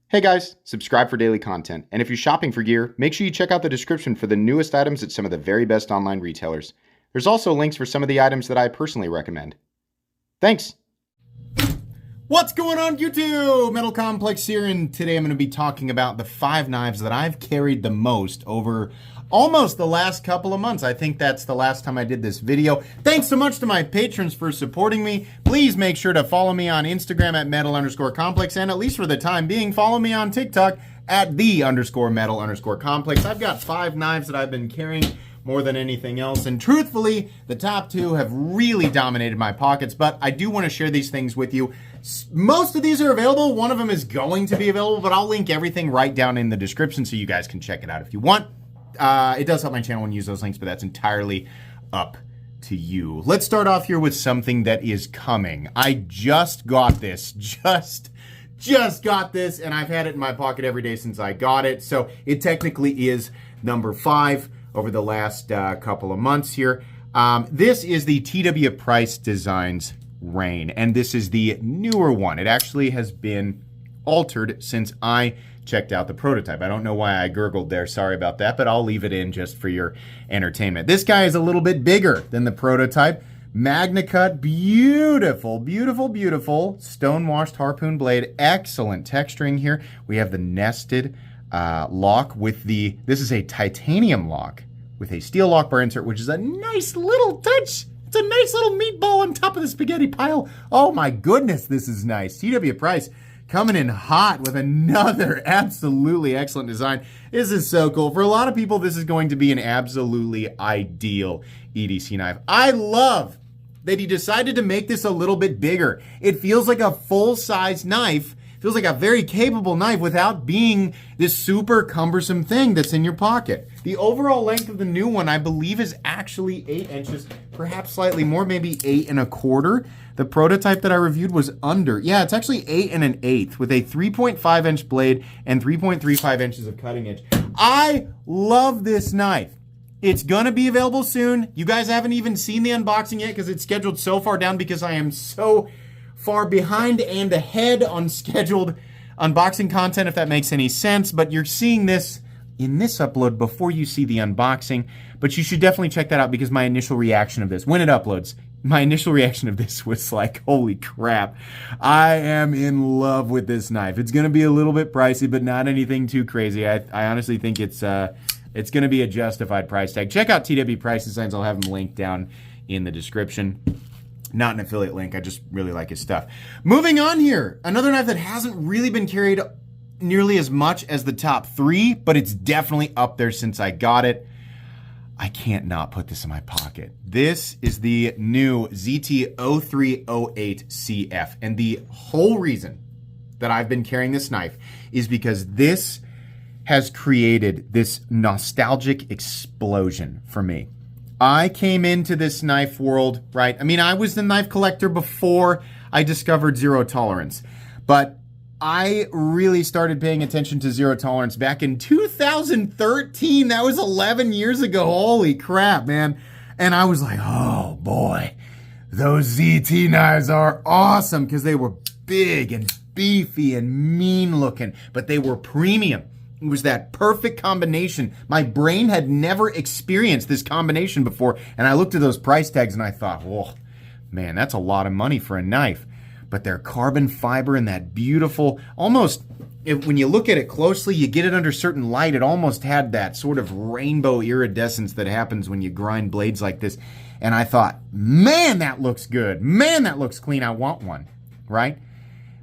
Hey guys, subscribe for daily content. And if you're shopping for gear, make sure you check out the description for the newest items at some of the very best online retailers. There's also links for some of the items that I personally recommend. Thanks! What's going on YouTube? Metal Complex here, and today I'm going to be talking about the 5 knives that I've carried the most over almost the last couple of months. I think that's the last time I did this video. Thanks so much to my patrons for supporting me. Please make sure to follow me on Instagram at metal_complex, and at least for the time being, follow me on TikTok at _metal_complex. I've got 5 knives that I've been carrying more than anything else, and truthfully, the top 2 have really dominated my pockets, but I do want to share these things with you. Most of these are available. One of them is going to be available, but I'll link everything right down in the description so you guys can check it out if you want. It does help my channel when you use those links, but that's entirely up to you. Let's start off here with something that is coming. I just got this. Just got this, and I've had it in my pocket every day since I got it, so it technically is number 5 over the last couple of months here. This is the TW Price Designs Rain, and this is the newer one. It actually has been altered since I checked out the prototype. I don't know why I gurgled there, sorry about that, but I'll leave it in just for your entertainment. This guy is a little bit bigger than the prototype. Magna cut, beautiful, beautiful, beautiful stone-washed harpoon blade. Excellent texturing here. We have the nested lock with this is a titanium lock with a steel lock bar insert, which is a nice little touch. It's a nice little meatball on top of the spaghetti pile. Oh my goodness, this is nice. TW Price coming in hot with another absolutely excellent design. This is so cool. For a lot of people, this is going to be an absolutely ideal EDC knife. I love that he decided to make this a little bit bigger. It feels like a full-size knife. Feels like a very capable knife without being this super cumbersome thing that's in your pocket. The overall length of the new one, I believe, is actually 8 inches, perhaps slightly more, maybe 8 1/4. The prototype that I reviewed was under. Yeah, it's actually 8 1/8 with a 3.5 inch blade and 3.35 inches of cutting edge. I love this knife. It's gonna be available soon. You guys haven't even seen the unboxing yet because it's scheduled so far down because I am so far behind and ahead on scheduled unboxing content, if that makes any sense, but you're seeing this in this upload before you see the unboxing, but you should definitely check that out because my initial reaction of this, when it uploads, my initial reaction of this was like, holy crap, I am in love with this knife. It's gonna be a little bit pricey, but not anything too crazy. I honestly think it's gonna be a justified price tag. Check out TW Price Designs, I'll have them linked down in the description. Not an affiliate link, I just really like his stuff. Moving on here, another knife that hasn't really been carried nearly as much as the top 3, but it's definitely up there since I got it. I can't not put this in my pocket. This is the new ZT0308CF, and the whole reason that I've been carrying this knife is because this has created this nostalgic explosion for me. I came into this knife world, right? I mean, I was the knife collector before I discovered zero tolerance, but I really started paying attention to zero tolerance back in 2013. That was 11 years ago. Holy crap, man. And I was like, oh boy, those ZT knives are awesome because they were big and beefy and mean looking, but they were premium. It was that perfect combination. My brain had never experienced this combination before, and I looked at those price tags and I thought, whoa, man, that's a lot of money for a knife. But their carbon fiber and that beautiful, almost, when you look at it closely, you get it under certain light, it almost had that sort of rainbow iridescence that happens when you grind blades like this. And I thought, man, that looks good. Man, that looks clean. I want one, right?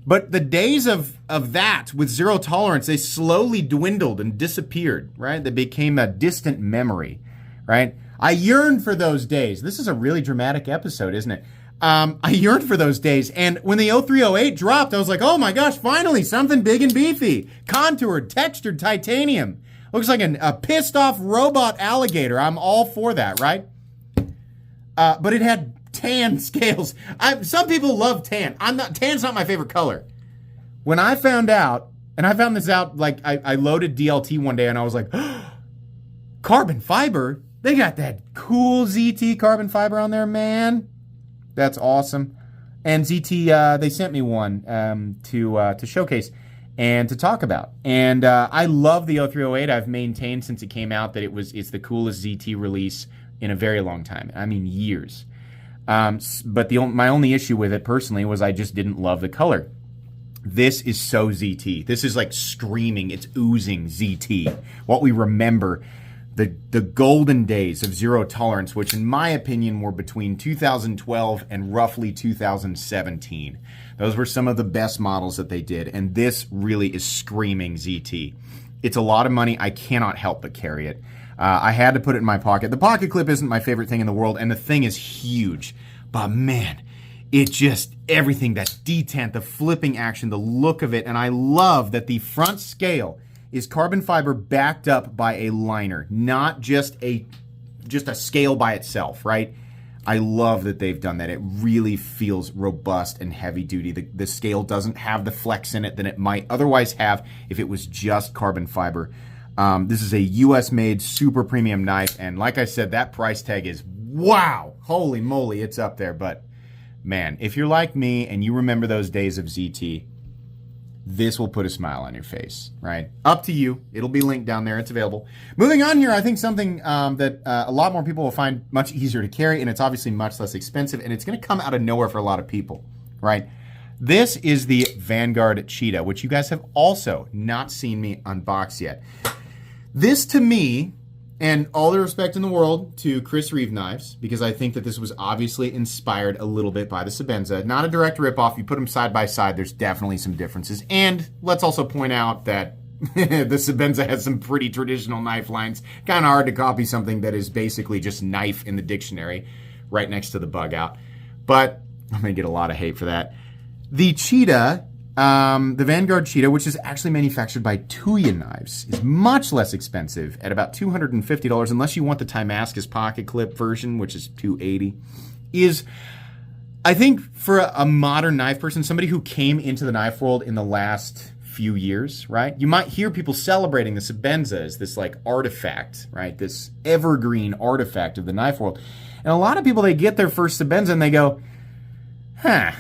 But the days of that with zero tolerance, they slowly dwindled and disappeared, right? They became a distant memory, right? I yearn for those days. This is a really dramatic episode, isn't it? I yearned for those days, and when the 0308 dropped, I was like, oh my gosh, finally, something big and beefy. Contoured, textured titanium. Looks like a pissed off robot alligator. I'm all for that, right? But it had tan scales. Some people love tan. Tan's not my favorite color. When I found out, and I found this out, like I loaded DLT one day and I was like, oh, carbon fiber? They got that cool ZT carbon fiber on there, man. That's awesome. And ZT, they sent me one to showcase. and to talk about. And I love the 0308. I've maintained since it came out that it's the coolest ZT release in a very long time. I mean, years. But my only issue with it personally was I just didn't love the color. This is so ZT. This is like screaming. It's oozing ZT. What we remember, the golden days of zero tolerance, which in my opinion were between 2012 and roughly 2017. Those were some of the best models that they did, and this really is screaming ZT. It's a lot of money. I cannot help but carry it. I had to put it in my pocket. The pocket clip isn't my favorite thing in the world, and the thing is huge. But man, it just, everything, that detent, the flipping action, the look of it, and I love that the front scale is carbon fiber backed up by a liner, not just a scale by itself, right? I love that they've done that. It really feels robust and heavy duty. The scale doesn't have the flex in it that it might otherwise have if it was just carbon fiber. This is a US made super premium knife, and like I said, that price tag is wow, holy moly, it's up there. But man, if you're like me and you remember those days of ZT, this will put a smile on your face, right? Up to you. It'll be linked down there. It's available. Moving on here, I think something that a lot more people will find much easier to carry, and it's obviously much less expensive, and it's going to come out of nowhere for a lot of people, right? This is the Vanguard Cheetah, which you guys have also not seen me unbox yet. This, to me, and all the respect in the world to Chris Reeve Knives, because I think that this was obviously inspired a little bit by the Sebenza. Not a direct ripoff. You put them side by side, there's definitely some differences. And let's also point out that the Sebenza has some pretty traditional knife lines. Kind of hard to copy something that is basically just knife in the dictionary right next to the bug out. But I'm going to get a lot of hate for that. The Cheetah, the Vanguard Cheetah, which is actually manufactured by Tuya Knives, is much less expensive at about $250, unless you want the Timascus pocket clip version, which is $280. Is, I think, for a modern knife person, somebody who came into the knife world in the last few years, right? You might hear people celebrating the Sebenza as this like artifact, right? This evergreen artifact of the knife world. And a lot of people, they get their first Sebenza and they go, huh,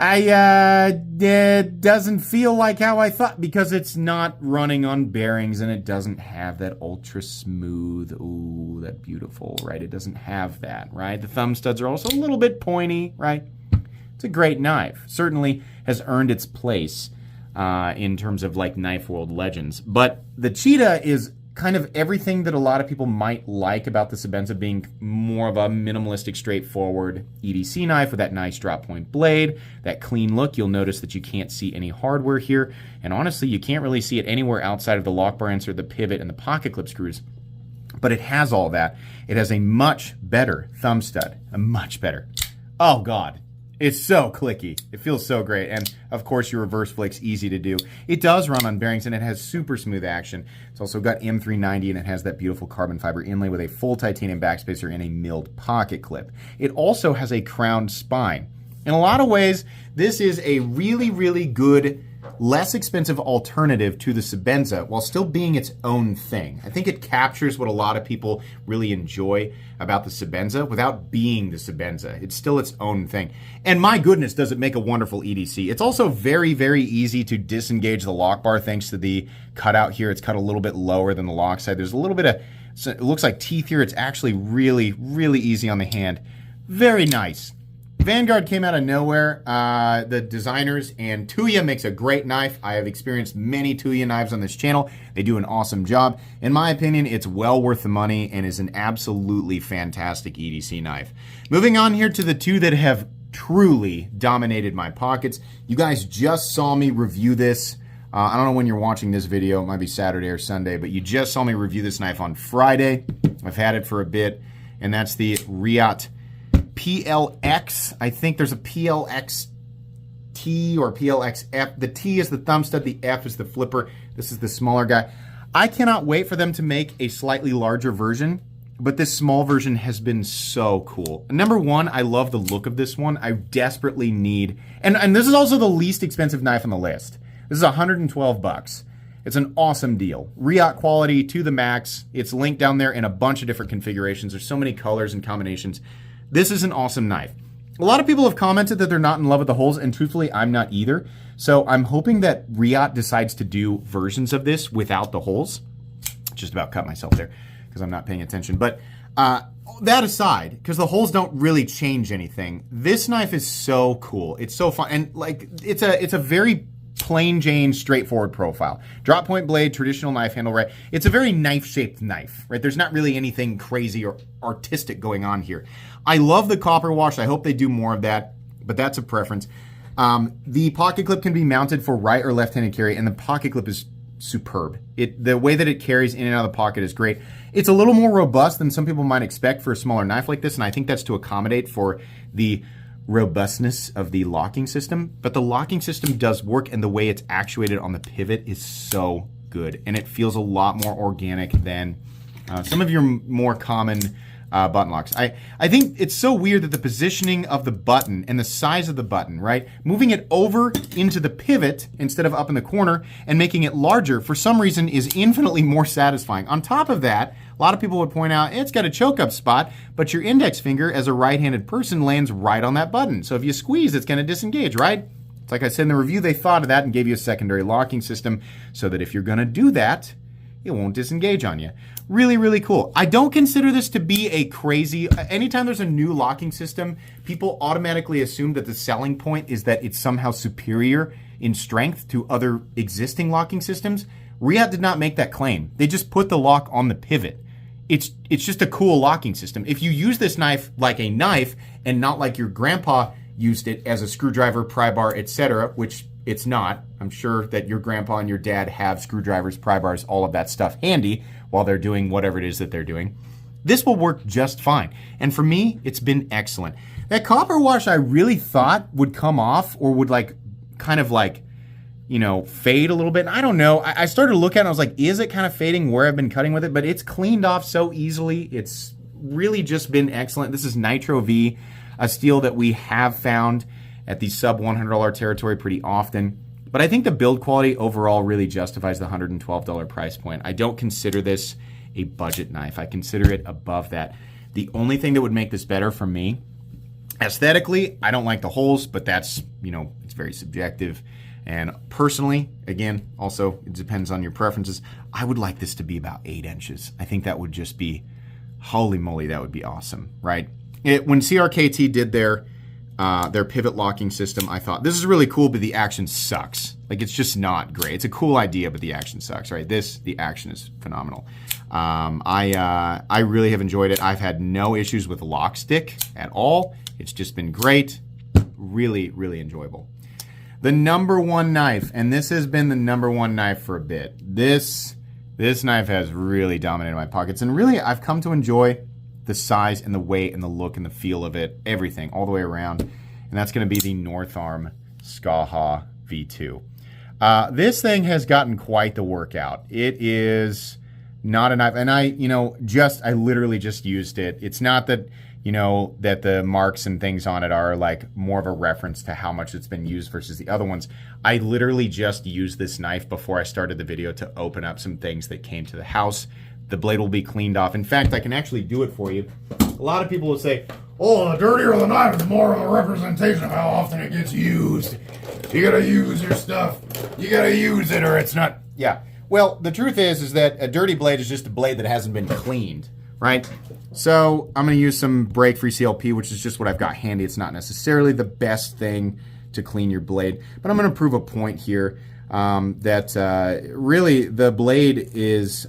it doesn't feel like how I thought, because it's not running on bearings and it doesn't have that ultra smooth, ooh, that beautiful, right? It doesn't have that, right? The thumb studs are also a little bit pointy, right? It's a great knife. Certainly has earned its place in terms of like knife world legends. But the Cheetah is kind of everything that a lot of people might like about the Sebenza, being more of a minimalistic, straightforward EDC knife with that nice drop point blade, that clean look. You'll notice that you can't see any hardware here, and honestly, you can't really see it anywhere outside of the lock bar insert, the pivot, and the pocket clip screws. But it has all that. It has a much better thumb stud, a much better. Oh God. It's so clicky. It feels so great. And of course, your reverse flick's easy to do. It does run on bearings and it has super smooth action. It's also got M390 and it has that beautiful carbon fiber inlay with a full titanium backspacer and a milled pocket clip. It also has a crowned spine. In a lot of ways, this is a really, really good, less expensive alternative to the Sebenza while still being its own thing. I think it captures what a lot of people really enjoy about the Sebenza without being the Sebenza. It's still its own thing. And my goodness, does it make a wonderful EDC. It's also very, very easy to disengage the lock bar thanks to the cutout here. It's cut a little bit lower than the lock side. There's a little bit of, so it looks like teeth here. It's actually really, really easy on the hand. Very nice. Vanguard came out of nowhere, the designers, and Tuya makes a great knife. I have experienced many Tuya knives on this channel. They do an awesome job. In my opinion, it's well worth the money and is an absolutely fantastic EDC knife. Moving on here to the two that have truly dominated my pockets. You guys just saw me review this. I don't know when you're watching this video. It might be Saturday or Sunday, but you just saw me review this knife on Friday. I've had it for a bit, and that's the Riot PLX. I think there's a PLX T or PLX F. The T is the thumb stud, the F is the flipper. This is the smaller guy. I cannot wait for them to make a slightly larger version, but this small version has been so cool. Number one, I love the look of this one. I desperately need, and this is also the least expensive knife on the list. This is $112. It's an awesome deal. Riot quality to the max. It's linked down there in a bunch of different configurations. There's so many colors and combinations. This is an awesome knife. A lot of people have commented that they're not in love with the holes, and truthfully, I'm not either. So I'm hoping that Riot decides to do versions of this without the holes. Just about cut myself there because I'm not paying attention. But that aside, because the holes don't really change anything, this knife is so cool. It's so fun, and like it's a very plain Jane, straightforward profile. Drop point blade, traditional knife handle, right? It's a very knife-shaped knife, right? There's not really anything crazy or artistic going on here. I love the copper wash. I hope they do more of that, but that's a preference. The pocket clip can be mounted for right or left-handed carry, and the pocket clip is superb. The way that it carries in and out of the pocket is great. It's a little more robust than some people might expect for a smaller knife like this, and I think that's to accommodate for the robustness of the locking system. But the locking system does work, and the way it's actuated on the pivot is so good, and it feels a lot more organic than some of your more common button locks. I think it's so weird that the positioning of the button and the size of the button, right? Moving it over into the pivot instead of up in the corner and making it larger for some reason is infinitely more satisfying. On top of that, a lot of people would point out it's got a choke up spot, but your index finger as a right-handed person lands right on that button. So if you squeeze, it's going to disengage, right? It's like I said in the review, they thought of that and gave you a secondary locking system so that if you're going to do that, it won't disengage on you. Really, really cool. I don't consider this to be a crazy... Anytime there's a new locking system, people automatically assume that the selling point is that it's somehow superior in strength to other existing locking systems. Riot did not make that claim. They just put the lock on the pivot. It's just a cool locking system. If you use this knife like a knife and not like your grandpa used it as a screwdriver, pry bar, etc., which it's not. I'm sure that your grandpa and your dad have screwdrivers, pry bars, all of that stuff handy while they're doing whatever it is that they're doing. This will work just fine. And for me, it's been excellent. That copper wash I really thought would come off or would kind of fade a little bit. And I don't know. I started to look at it and I was like, is it kind of fading where I've been cutting with it? But it's cleaned off so easily. It's really just been excellent. This is Nitro V, a steel that we have found at the sub $100 territory pretty often. But I think the build quality overall really justifies the $112 price point. I don't consider this a budget knife. I consider it above that. The only thing that would make this better for me, aesthetically, I don't like the holes, but that's, it's very subjective. And personally, again, also, it depends on your preferences. I would like this to be about 8 inches. I think that would just be, holy moly, that would be awesome, right? When CRKT did their pivot locking system, I thought, this is really cool, but the action sucks. It's just not great. It's a cool idea, but the action sucks, right? The action is phenomenal. I really have enjoyed it. I've had no issues with lock stick at all. It's just been great. Really, really enjoyable. The number one knife, and this has been the number one knife for a bit. This knife has really dominated my pockets, and really I've come to enjoy the size and the weight and the look and the feel of it, everything, all the way around. And that's going to be the Arm Skaha V2. This thing has gotten quite the workout. It is not a knife, and I literally just used it. It's not that, that the marks and things on it are more of a reference to how much it's been used versus the other ones. I literally just used this knife before I started the video to open up some things that came to the house. The blade will be cleaned off. In fact, I can actually do it for you. A lot of people will say, oh, the dirtier the knife, the more of a representation of how often it gets used. You gotta use your stuff. You gotta use it or it's not. Yeah. Well, the truth is that a dirty blade is just a blade that hasn't been cleaned, right? So I'm going to use some break-free CLP, which is just what I've got handy. It's not necessarily the best thing to clean your blade, but I'm going to prove a point here that really the blade is,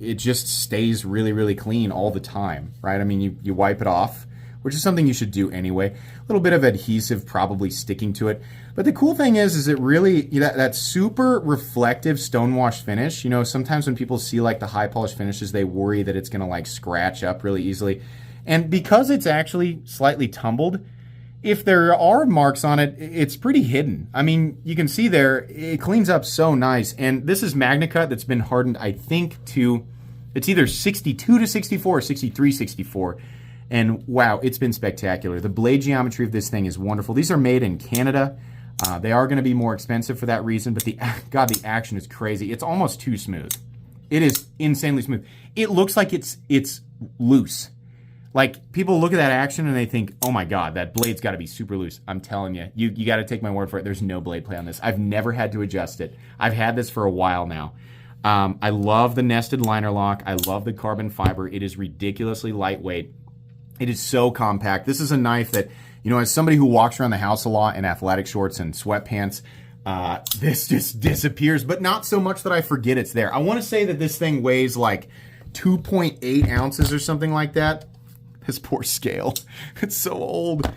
it just stays really, really clean all the time, right? I mean, you wipe it off, which is something you should do anyway. A little bit of adhesive probably sticking to it. But the cool thing is it really, that super reflective stonewash finish. Sometimes when people see the high polish finishes, they worry that it's gonna scratch up really easily. And because it's actually slightly tumbled, if there are marks on it, it's pretty hidden. I mean, you can see there, it cleans up so nice. And this is MagnaCut that's been hardened, I think, to, it's either 62 to 64 or 63, 64. And wow, it's been spectacular. The blade geometry of this thing is wonderful. These are made in Canada. They are going to be more expensive for that reason, but the action is crazy. It's almost too smooth. It is insanely smooth. It looks like it's loose. Like, people look at that action and they think, oh my God, that blade's got to be super loose. I'm telling you, you got to take my word for it. There's no blade play on this. I've never had to adjust it. I've had this for a while now. I love the nested liner lock. I love the carbon fiber. It is ridiculously lightweight. It is so compact. This is a knife that, you know, as somebody who walks around the house a lot in athletic shorts and sweatpants, this just disappears, but not so much that I forget it's there. I want to say that this thing weighs like 2.8 ounces or something like that. This poor scale. It's so old.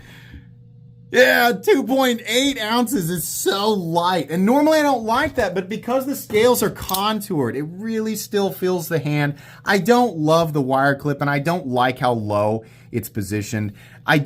Yeah, 2.8 ounces is so light. And normally I don't like that, but because the scales are contoured, it really still feels the hand. I don't love the wire clip, and I don't like how low it's positioned. I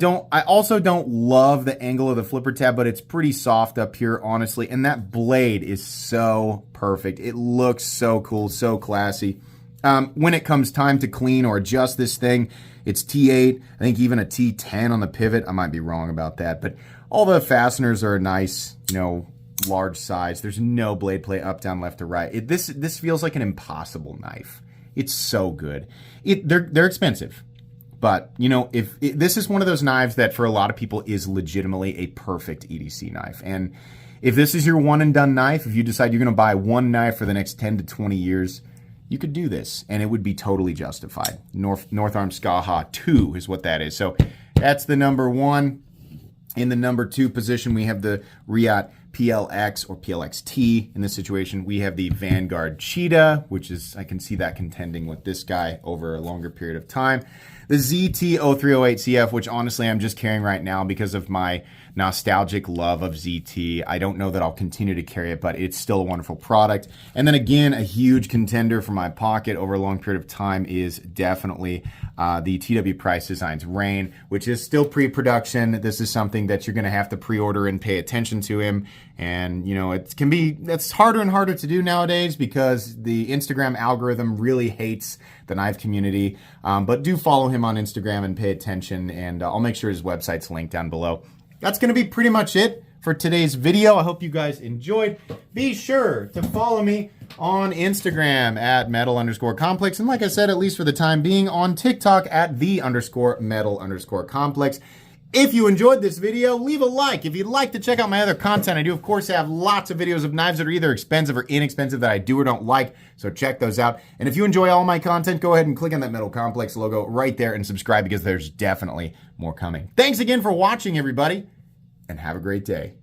also don't love the angle of the flipper tab, but it's pretty soft up here, honestly. And that blade is so perfect. It looks so cool, so classy. When it comes time to clean or adjust this thing, it's T8, I think even a T10 on the pivot. I might be wrong about that, but all the fasteners are a nice, you know, large size. There's no blade play up, down, left, or right. This feels like an impossible knife. It's so good. They're expensive, but you know, this is one of those knives that for a lot of people is legitimately a perfect EDC knife. And if this is your one and done knife, if you decide you're going to buy one knife for the next 10 to 20 years, you could do this and it would be totally justified. North Arm Skaha 2 is what that is. So that's the number one. In the number 2 position, we have the Riot PLX or PLXT. In this situation, we have the Vanguard Cheetah, which is, I can see that contending with this guy over a longer period of time. The ZT0308CF, which honestly I'm just carrying right now because of my nostalgic love of ZT. I don't know that I'll continue to carry it, but it's still a wonderful product. And then again, a huge contender for my pocket over a long period of time is definitely the TW Price Designs Rain, which is still pre-production. This is something that you're going to have to pre-order and pay attention to him. And, you know, that's harder and harder to do nowadays because the Instagram algorithm really hates the knife community. But do follow him on Instagram and pay attention, and I'll make sure his website's linked down below. That's going to be pretty much it for today's video. I hope you guys enjoyed. Be sure to follow me on Instagram at metal_complex. And like I said, at least for the time being, on TikTok at _metal_complex. If you enjoyed this video, leave a like. If you'd like to check out my other content, I do, of course, have lots of videos of knives that are either expensive or inexpensive that I do or don't like, so check those out. And if you enjoy all my content, go ahead and click on that Metal Complex logo right there and subscribe because there's definitely more coming. Thanks again for watching, everybody, and have a great day.